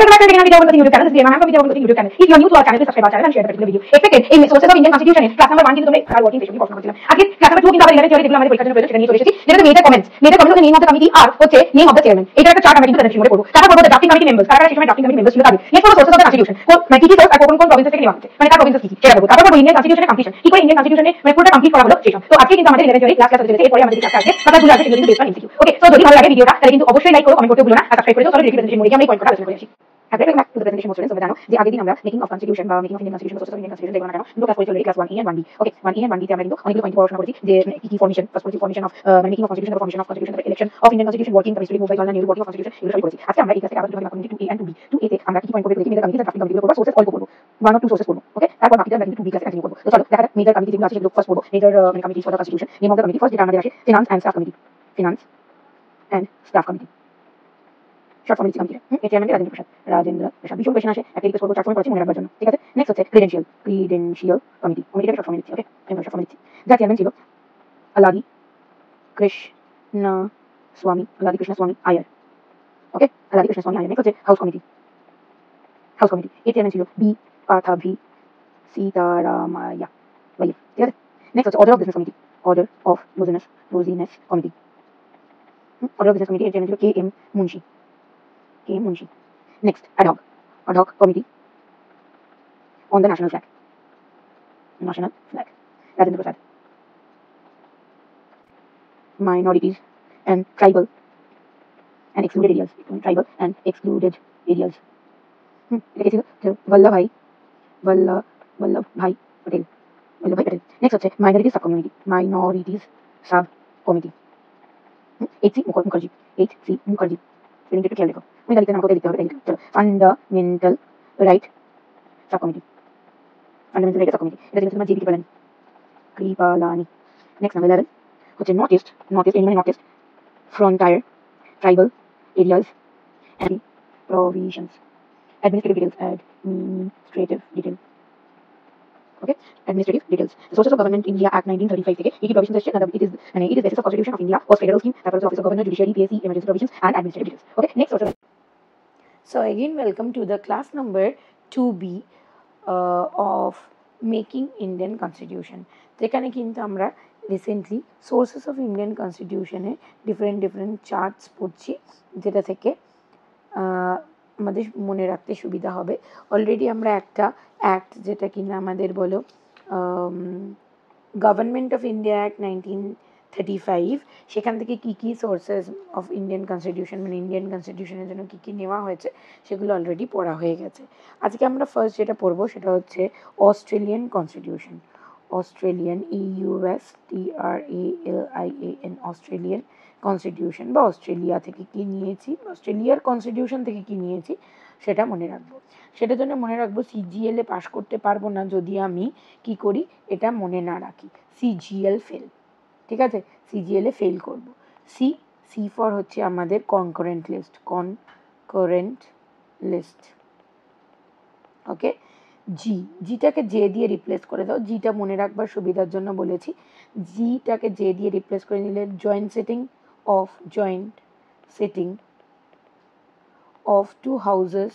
welcome back to the Video YouTube channel. This is Ma'am from Video YouTube channel. If you are new to our channel, please subscribe our channel and share the particular video. Expected in sources of Indian Constitution class number 1 কিন্তু তোমরা are working সেশনে পড়াশোনা করছিলাম। আজকে class number 2 কিন্তু আমাদের 11 theory যেগুলো আমাদের পরীক্ষার জন্য প্রয়োজন সেটা নিয়ে চলে এসেছি। যেটা major comments of the name of the committee আর হচ্ছে নেম অফ দ্য চেয়ারম্যান। এটা একটা চার্ট আমরা কিন্তু তাদের পড়বো। তারপর পড়বো ড্রাফটিং কমিটি মেম্বার্স। কারা সেই সময় ড্রাফটিং কমিটি মেম্বার্স ছিল তাদের। নেক্সট হলো সোর্সেস অফ দ্য কনস্টিটিউশন। মানে কি সোর্স আর কোন কোন প্রভিন্স থেকে নেওয়া হচ্ছে। মানে তার প্রভিন্স কি সেটা বলবো। তারপর পড়বো ইন্ডিয়ান কনস্টিটিউশনের কমপ্লিশন। কি করে ইন্ডিয়ান কনস্টিটিউশনে মানে পুরোটা কমপ্লিট করা হলো সেটা। তো আজকে কিন্তু আমাদের 11 থিওরি ক্লাস চলছে। এরপরে আমাদের ক্লাস আসবে। তারপর ভুলে আসবে সেগুলো কিন্তু based on MCQ. Okay, so যদি ভালো লাগে ভিডিওটা তাহলে কিন্তু অবশ্যই লাইক করো, কমেন্ট করতে ভুলো না আর সাবস্ক্রাইব করে দাও। চলো ডিরেক্টলি প্রেজেন্টেশন মোডে আমরা এই পয়েন্টটা আলোচনা করে আসি। Welcome back to the presentation students. তোমরা জানো যে আগের দিন আমরা মেকিং অফ কনস্টিটিউশন বা making of Indian constitution sources of Indian constitution দেখব না কেন দুটো ক্লাস করেছি already class 1A and 1B। Okay, 1A and 1B তে আমরা কিন্তু অনেকগুলো পয়েন্ট পড়াশোনা করেছি যে কি ফর্মেশন ফার্স্ট করেছি ফর্মেশন অফ মানে making of constitution formation of constitution election of Indian constitution working committee move by Jawaharlal Nehru body of constitution এগুলো সবই করেছি। আজকে আমরা এই ক্লাসে আবার দুটো committee 2A and 2B 2A তে আমরা কি পয়েন্ট পড়বো দেখি মেজর কমিটি ড্রাফটিং কমিটি পড়বো সোর্সেস অল্প পড়বো 1 or 2 সোর্সেস পড়বো। ওকে, তারপর বাকিটা আমরা কিন্তু 2B ক্লাসে কন্টিনিউ করবো। তো চলো দেখা যাক মেজর কমিটি যেগুলো আছে সেগুলো ফার্স্ট পড়বো। মেজর মানে committee for the constitution name of the committee first যেটা আমাদের আসে finance and staff committee. Finance and staff committee short form লিখছি কমিটি। এর চেয়ারম্যান রাজেন্দ্র প্রসাদ। ভীষণ কোশ্চেন আসে একটা রিকোয়েস্ট করবো শর্ট ফর্ম করেছি মনে রাখবার জন্য। ঠিক আছে, নেক্সট হচ্ছে ক্রিডেন্সিয়াল কমিটি। কমিটিটা শর্ট ফর্ম লিখছি। ওকে, আমি শর্ট ফর্ম লিখছি। যার চেয়ারম্যান ছিল আলাদি কৃষ্ণ স্বামী আয়ার। ওকে, আলাদি কৃষ্ণ স্বামী আয়ার। নেক্সট হচ্ছে হাউস কমিটি। হাউস কমিটি এর চেয়ারম্যান ছিল বি পাথাভি সীতারামায়া ভাইয়া। ঠিক আছে, নেক্সট হচ্ছে order of business committee. Order of business committee. Order of business committee এর চেয়ারম্যান ছিল K M Munshi. Next, ad hoc committee on the national flag. Rajendra Prasad. Minorities and tribal and excluded areas. এটা ছিল Vallabhbhai Patel. Next হচ্ছে minorities sub committee. H.C. Mukherjee. স্পেলিংটা একটু খেয়াল রেখো। আমি লিখতে আমাকে লিখতে হবে তাই চলো। Fundamental right sub committee. এটা ছিল তোমার জিবি কৃপালানি। নেক্সট নাম্বার 11 হচ্ছে নর্থ ইস্ট মানে north east frontier tribal areas and provisions administrative details. Okay, administrative details. Sources of government India act 1935 থেকে কি কি প্রভিশনস এসেছে না it is basis of constitution of India was federal scheme তারপর office of governor judiciary PSC emergency provisions and administrative details. Okay, next So again, welcome to the class number 2B of making Indian Constitution. যেখানে কিন্তু আমরা recently sources of Indian কনস্টিটিউশনে different charts পড়ছি যেটা থেকে আমাদের মনে রাখতে সুবিধা হবে। অলরেডি আমরা একটা অ্যাক্ট যেটা কিনা আমাদের বলো গভর্নমেন্ট অফ ইন্ডিয়া অ্যাক্ট 1935 সেখান থেকে কী কী সোর্সেস অফ ইন্ডিয়ান কনস্টিটিউশন মানে ইন্ডিয়ান কনস্টিটিউশনের জন্য কী কী নেওয়া হয়েছে সেগুলো অলরেডি পড়া হয়ে গেছে। আজকে আমরা ফার্স্ট যেটা পড়বো সেটা হচ্ছে Australian constitution. Australian EUSTRALIAN Australian constitution বা অস্ট্রেলিয়া থেকে কী নিয়েছি অস্ট্রেলিয়ার কনস্টিটিউশন থেকে কী নিয়েছি সেটা মনে রাখবো। সেটার জন্য মনে রাখবো CGL-এ পাশ করতে পারবো না যদি আমি কি করি এটা মনে না রাখি। CGL fail. ঠিক আছে, CGL-এ ফেল করব। সি ফর হচ্ছে আমাদের কনকারেন্ট লিস্ট। ওকে, জিটাকে জে দিয়ে রিপ্লেস করে দাও। জিটা মনে রাখবার সুবিধার জন্য বলেছি। জিটাকে জে দিয়ে রিপ্লেস করে নিলে joint sitting of two houses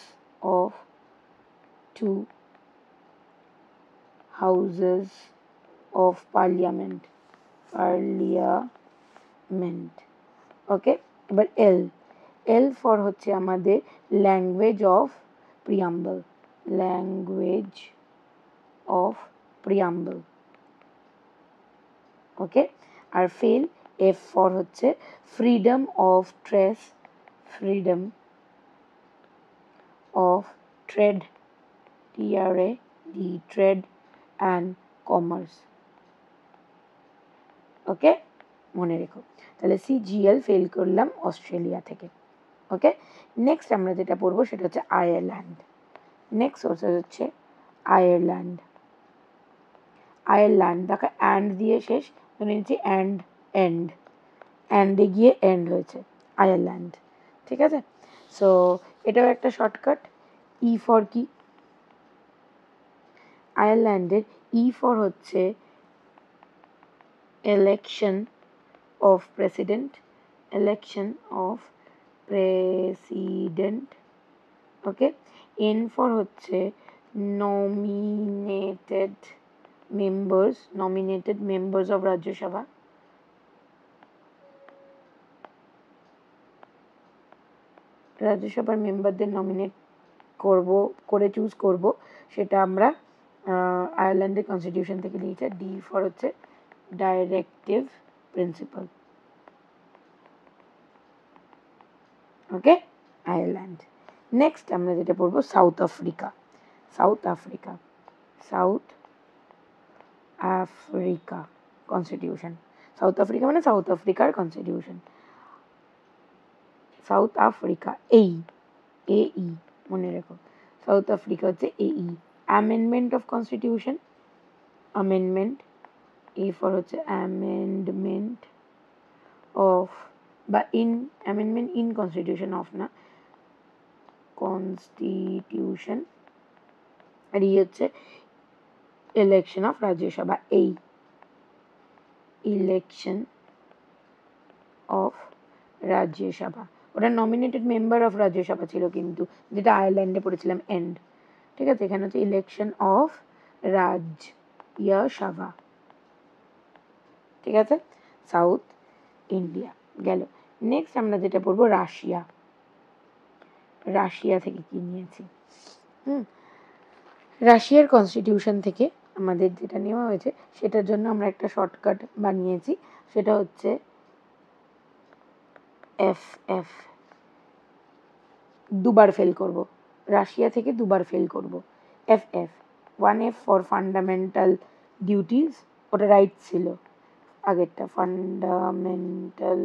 of parliament. Okay, এবার এল ফর হচ্ছে আমাদের ল্যাঙ্গুয়েজ অফ প্রিয়াম্বল। ওকে, আর ফেল এফ ফর হচ্ছে freedom of trade trade and commerce. Okay, মনে রেখো। তাহলে CGL ফেল করলাম অস্ট্রেলিয়া থেকে। ওকে, নেক্সট আমরা যেটা পড়বো সেটা হচ্ছে আয়ারল্যান্ড। নেক্সট সোর্সেস হচ্ছে আয়ারল্যান্ড। দেখো অ্যান্ড দিয়ে শেষ ধরে নিচ্ছি অ্যান্ডে গিয়ে এন্ড হয়েছে আয়ারল্যান্ড। ঠিক আছে, সো এটাও একটা শর্টকাট। ই ফর কি আয়ারল্যান্ডের ই ফর হচ্ছে election of president okay, N for হচ্ছে নমিনেটেড মেম্বার্স অফ রাজ্যসভা। রাজ্যসভার মেম্বারদের নমিনেট করে চুজ করব, সেটা আমরা আয়ারল্যান্ডের কনস্টিটিউশন থেকে নিয়েছি। ডি ফর হচ্ছে ডাইরেক্টিভ প্রিন্সিপাল। ওকে, আয়ারল্যান্ড। নেক্সট আমরা যেটা পড়বো south Africa. South Africa constitution. South Africa মানে সাউথ আফ্রিকার কনস্টিটিউশন। সাউথ আফ্রিকা এই মনে রেখো, সাউথ আফ্রিকা হচ্ছে এই amendment of constitution. Amendment, A for হচ্ছে অ্যামেন্ডমেন্ট অফ বা অ্যামেন্ডমেন্ট ইন কনস্টিটিউশন অফ না, কনস্টিটিউশন। আর ই হচ্ছে ইলেকশন অফ রাজ্যসভা। এই ইলেকশন অফ রাজ্যসভা, ওটা নমিনেটেড মেম্বার অফ রাজ্যসভা ছিল কিন্তু, যেটা আয়ারল্যান্ডে পড়েছিলাম এন্ড। ঠিক আছে, এখানে হচ্ছে ইলেকশন অফ রাজ্যসভা। ঠিক আছে, সাউথ ইন্ডিয়া গেল। নেক্সট আমরা যেটা পড়বো রাশিয়া। রাশিয়া থেকে কি নিয়েছি? রাশিয়ার কনস্টিটিউশন থেকে আমাদের যেটা নেওয়া হয়েছে সেটার জন্য আমরা একটা শর্টকাট বানিয়েছি, সেটা হচ্ছে এফ। দুবার ফেল করব, রাশিয়া থেকে দুবার ফেল করব। F 1F for fundamental duties, ওটা রাইট ছিল আগেরটা, ফান্ডামেন্টাল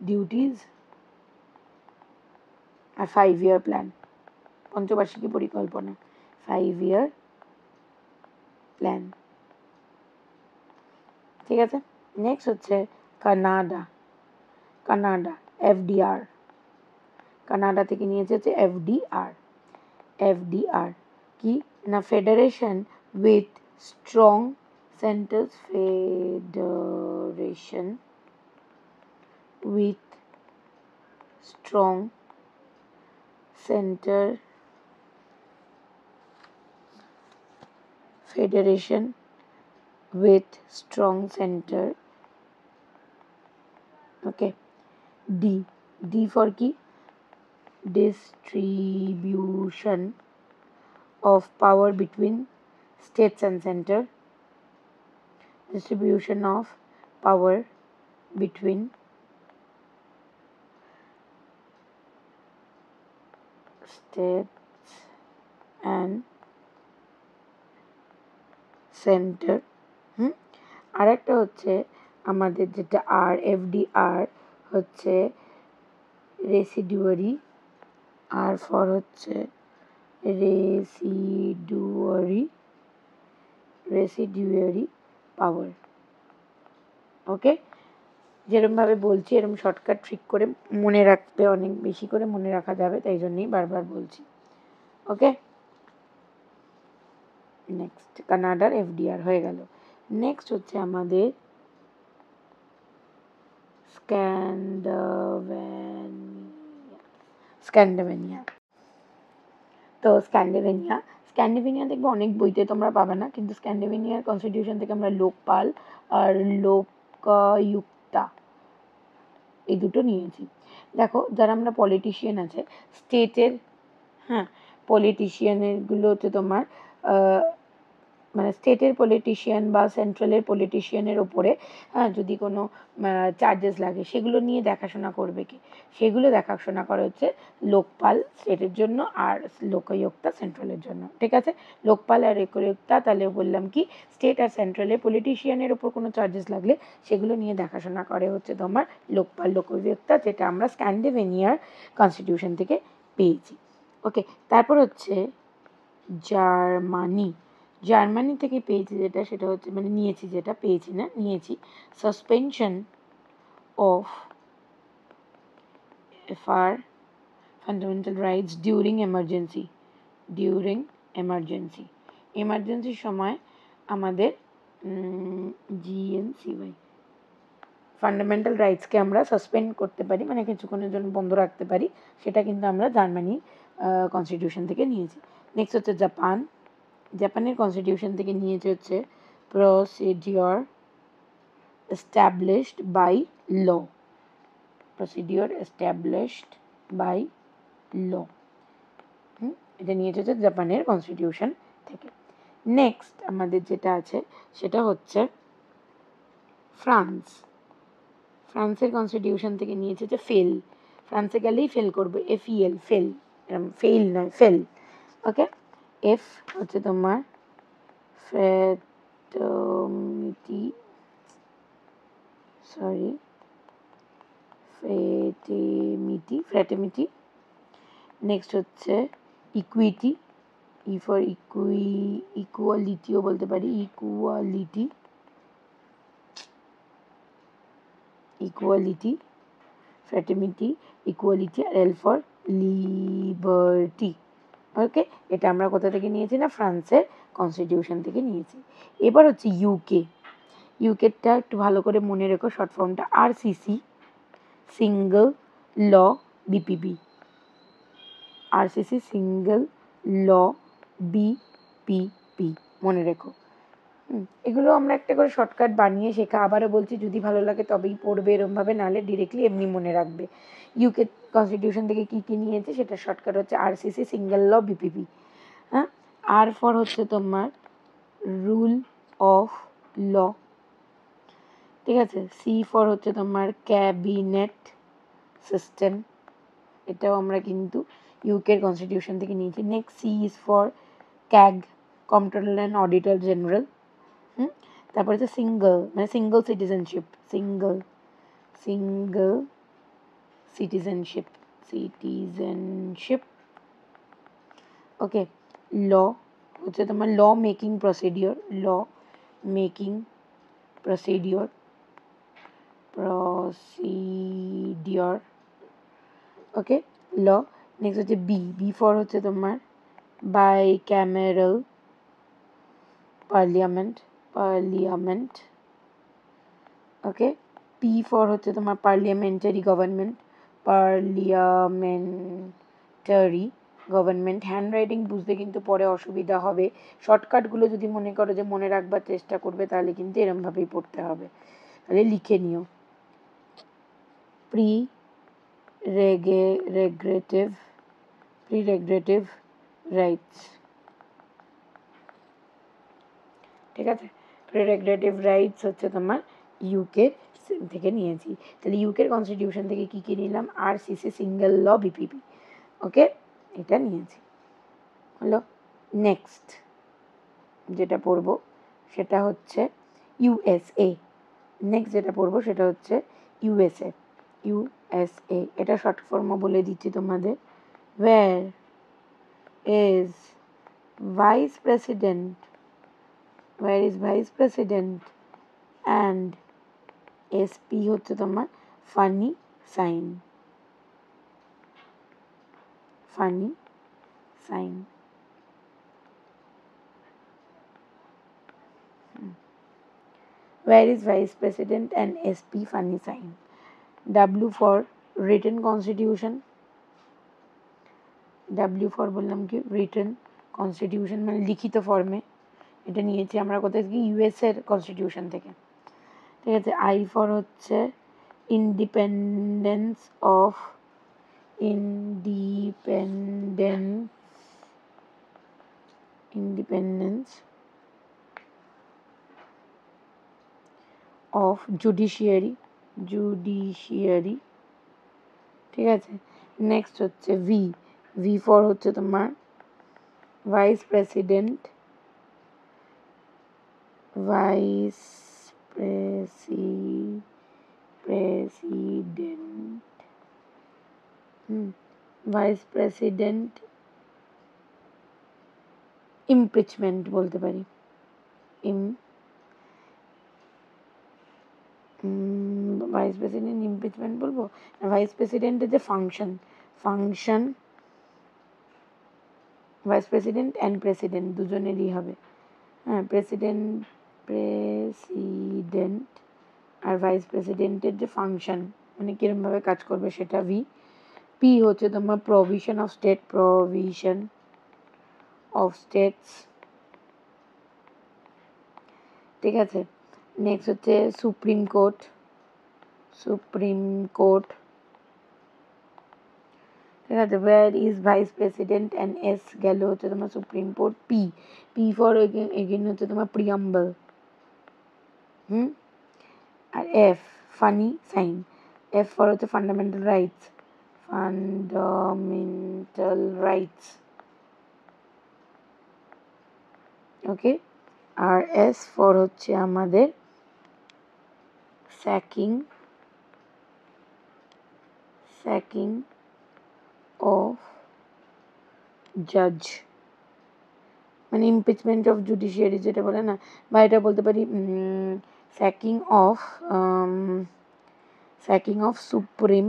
ডিউটিস। আর 5-year প্ল্যান, পঞ্চবার্ষিকী পরিকল্পনা, 5-year প্ল্যান। ঠিক আছে, নেক্সট হচ্ছে কানাডা। এফডিআর। কানাডা থেকে নিয়েছে হচ্ছে এফডিআর কি না, federation with strong centres. Federation with strong centre. Federation with strong center. Okay, D for key, distribution of power between states and center. Distribution of power between states and center. আরেকটা হচ্ছে আমাদের যেটা FDR হচ্ছে রেসিডুয়ারি। আর for হচ্ছে রেসিডুয়ারি পাওয়ার। ওকে, যেরমভাবে বলছি এরকম shortcut trick করে মনে রাখতে, অনেক বেশি করে মনে রাখা যাবে, তাই জন্যই বারবার বলছি। ওকে, নেক্সট কানাডার এফডিআর হয়ে গেল। নেক্সট হচ্ছে আমাদের স্ক্যান্ডিনেভিয়া। তো স্ক্যান্ডিনেভিয়া দেখবে অনেক বইতে তোমরা পাবে না, কিন্তু স্ক্যান্ডিনেভিয়ার কনস্টিটিউশন থেকে আমরা লোকপাল আর লোকায়ুক্তা এই দুটো নিয়েছি। দেখো, যারা আমরা পলিটিশিয়ান আছে স্টেটের, পলিটিশিয়ানেরগুলো হচ্ছে তোমার মানে স্টেটের পলিটিশিয়ান বা সেন্ট্রালের পলিটিশিয়ানের ওপরে যদি কোনো চার্জেস লাগে সেগুলো নিয়ে দেখাশোনা করবে কি, সেগুলো দেখাশোনা করা হচ্ছে লোকপাল স্টেটের জন্য আর লোকায়ুক্তা সেন্ট্রালের জন্য। ঠিক আছে, লোকপাল আর লোকায়ুক্তা তাহলে বললাম কি, স্টেট আর সেন্ট্রালের পলিটিশিয়ানের ওপর কোনো চার্জেস লাগলে সেগুলো নিয়ে দেখাশোনা করে হচ্ছে তোমার লোকপাল লোকায়ুক্তা, যেটা আমরা স্ক্যান্ডিনেভিয়ার কনস্টিটিউশন থেকে পেয়েছি। ওকে, তারপর হচ্ছে জার্মানি থেকে পেয়েছি যেটা, সেটা হচ্ছে মানে নিয়েছি suspension of FR fundamental rights during এমার্জেন্সির সময় আমাদের GNCY ফান্ডামেন্টাল রাইটসকে আমরা সাসপেন্ড করতে পারি, মানে কিছুক্ষণের জন্য বন্ধ রাখতে পারি, সেটা কিন্তু আমরা জার্মানি কনস্টিটিউশন থেকে নিয়েছি। নেক্সট হচ্ছে জাপান, জাপানের কনস্টিটিউশন থেকে নিয়েছে হচ্ছে procedure established by law, procedure established by law, এটা নিয়েছে হচ্ছে জাপানের কনস্টিটিউশন থেকে। নেক্সট আমাদের যেটা আছে সেটা হচ্ছে ফ্রান্স, ফ্রান্সের কনস্টিটিউশন থেকে নিয়েছে যে ফেল, ফ্রান্সে গেলেই ফেল করবে, FEL, ফেল, এরকম ফেল নয়, ফেল। ওকে, এফ হচ্ছে তোমার ফ্রেটার্নিটি, ফ্রেটার্নিটি। নেক্সট হচ্ছে ইকুইটি, ই ফর ইকুয়ালিটিও বলতে পারি, ইকুয়ালিটি, ফ্রেটার্নিটি, ইকুয়ালিটি, আর এল ফর লিবার্টি। ওকে, এটা আমরা কোথা থেকে নিয়েছি না ফ্রান্সের কনস্টিটিউশন থেকে নিয়েছি। এবার হচ্ছে ইউকে, ইউকেটা একটু ভালো করে মনে রেখো, শর্ট ফর্মটা RCC, সিঙ্গল ল বিপিপি, RCC সিঙ্গল ল বিপিপি, মনে রেখো। এগুলো আমরা একটা করে শর্টকাট বানিয়ে শেখা, আবারও বলছি যদি ভালো লাগে তবেই পড়বে এরমভাবে, নাহলে ডিরেক্টলি এমনি মনে রাখবে। ইউকে কনস্টিটিউশন থেকে কী কী নিয়েছে সেটা শর্টকাট হচ্ছে RCC সিঙ্গল ল বিপিপি। হ্যাঁ, আর ফর হচ্ছে তোমার রুল অফ ল, ঠিক আছে। সি ফর হচ্ছে তোমার ক্যাবিনেট সিস্টেম, এটাও আমরা কিন্তু ইউকের কনস্টিটিউশন থেকে নিয়েছি। Next C is for CAG, comptroller and auditor general. তারপর হচ্ছে সিঙ্গল, মানে single citizenship, single citizenship. Okay, law হচ্ছে তোমার law making procedure, okay, law. Next হচ্ছে বি ফর হচ্ছে তোমার bicameral parliament, okay. P for হচ্ছে তোমার পার্লিয়ামেন্টারি গভর্নমেন্ট। হ্যান্ড রাইটিং বুঝতে কিন্তু পরে অসুবিধা হবে, শর্টকাটগুলো যদি মনে করো যে মনে রাখবার চেষ্টা করবে তাহলে কিন্তু এরমভাবেই পড়তে হবে, তাহলে লিখে নিও। প্রিরেগ্রেটিভ রাইটস, ঠিক আছে। প্রিরেগ্রেটিভ রাইটস হচ্ছে তোমার ইউকে থেকে নিয়েছি। তাহলে ইউকের কনস্টিটিউশন থেকে কী কী নিলাম, RCC সিঙ্গল ল বিপিপি, ওকে, এটা নিয়েছি, হলো। নেক্সট যেটা পড়বো সেটা হচ্ছে USA, নেক্সট যেটা পড়বো সেটা হচ্ছে USA, এটা শর্ট ফর্মও বলে দিচ্ছি তোমাদের। Where is vice president and SP হচ্ছে তোমার funny sign, Where is Vice President and SP funny sign? W for written constitution, W for বললাম কি written constitution, মানে লিখিত ফর্মে, এটা নিয়েছি আমরা কোথায় থেকে, US এর কনস্টিটিউশন থেকে, ঠিক আছে। I for হচ্ছে independence of জুডিশিয়ারি, ঠিক আছে। নেক্সট হচ্ছে ভি ফর হচ্ছে তোমার ভাইস প্রেসিডেন্ট ইমপিচমেন্ট বলতে পারি, ভাইস প্রেসিডেন্ট ইমপিচমেন্ট বলবো, ভাইস প্রেসিডেন্টের যে function, vice president and president দুজনেরই হবে, হ্যাঁ, প্রেসিডেন্ট আর ভাইস প্রেসিডেন্টের যে ফাংশন, মানে কিরমভাবে কাজ করবে সেটা ভি। পি হচ্ছে তোমার প্রভিশন অফ স্টেটস, ঠিক আছে। নেক্সট হচ্ছে সুপ্রিম কোর্ট, ঠিক আছে। Where is vice president and S গেল হচ্ছে তোমার supreme court. P for again হচ্ছে তোমার প্রিয়াম্বল, আর F funny sign, F for হচ্ছে ফান্ডামেন্টাল রাইটস, ওকে। আর এস ফর হচ্ছে আমাদের স্যাকিং অফ জাজ, মানে ইমপিচমেন্ট অফ জুডিশিয়ারি যেটা বলে না, বা এটা বলতে পারি sacking of supreme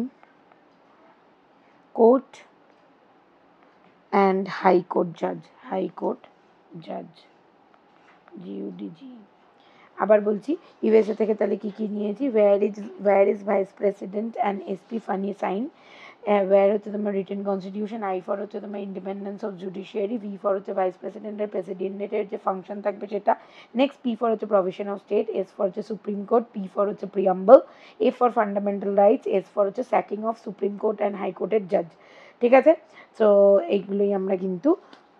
court and high court জাজ, জিইউডিজি। আবার বলছি, ইউএসএ থেকে তাহলে কি কি নিয়েছি, where is vice president and SP funny sign, where হচ্ছে তোমার রিটেন কনস্টিটিউশন, আই ফর হচ্ছে তোমার independence of judiciary, V for হচ্ছে ভাইস প্রেসিডেন্টের যে ফাংশন থাকবে সেটা, নেক্সট পি ফর হচ্ছে provision of state, S for হচ্ছে সুপ্রিম কোর্ট, পি ফর হচ্ছে preamble, A for fundamental rights, S for হচ্ছে sacking of supreme court and হাইকোর্টের জাজ, ঠিক আছে। সো এইগুলোই আমরা কিন্তু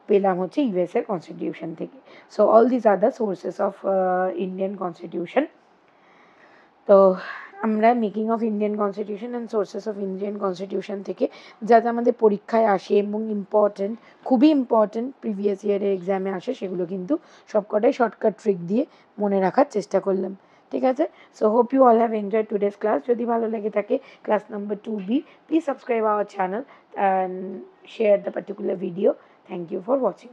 পেলাম হচ্ছে ইউএসএর কনস্টিটিউশন থেকে। So all this are the sources of Indian constitution. তো আমরা making of Indian constitution and sources of Indian constitution থেকে যাতে আমাদের পরীক্ষায় আসে এবং খুবই ইম্পর্টেন্ট প্রিভিয়াস ইয়ারের এক্সামে আসে, সেগুলো কিন্তু সবকটাই শর্টকাট ট্রিক দিয়ে মনে রাখার চেষ্টা করলাম, ঠিক আছে। So hope you all have enjoyed today's class. যদি ভালো লেগে থাকে class number 2B, please subscribe our channel and share the particular video. Thank you for watching.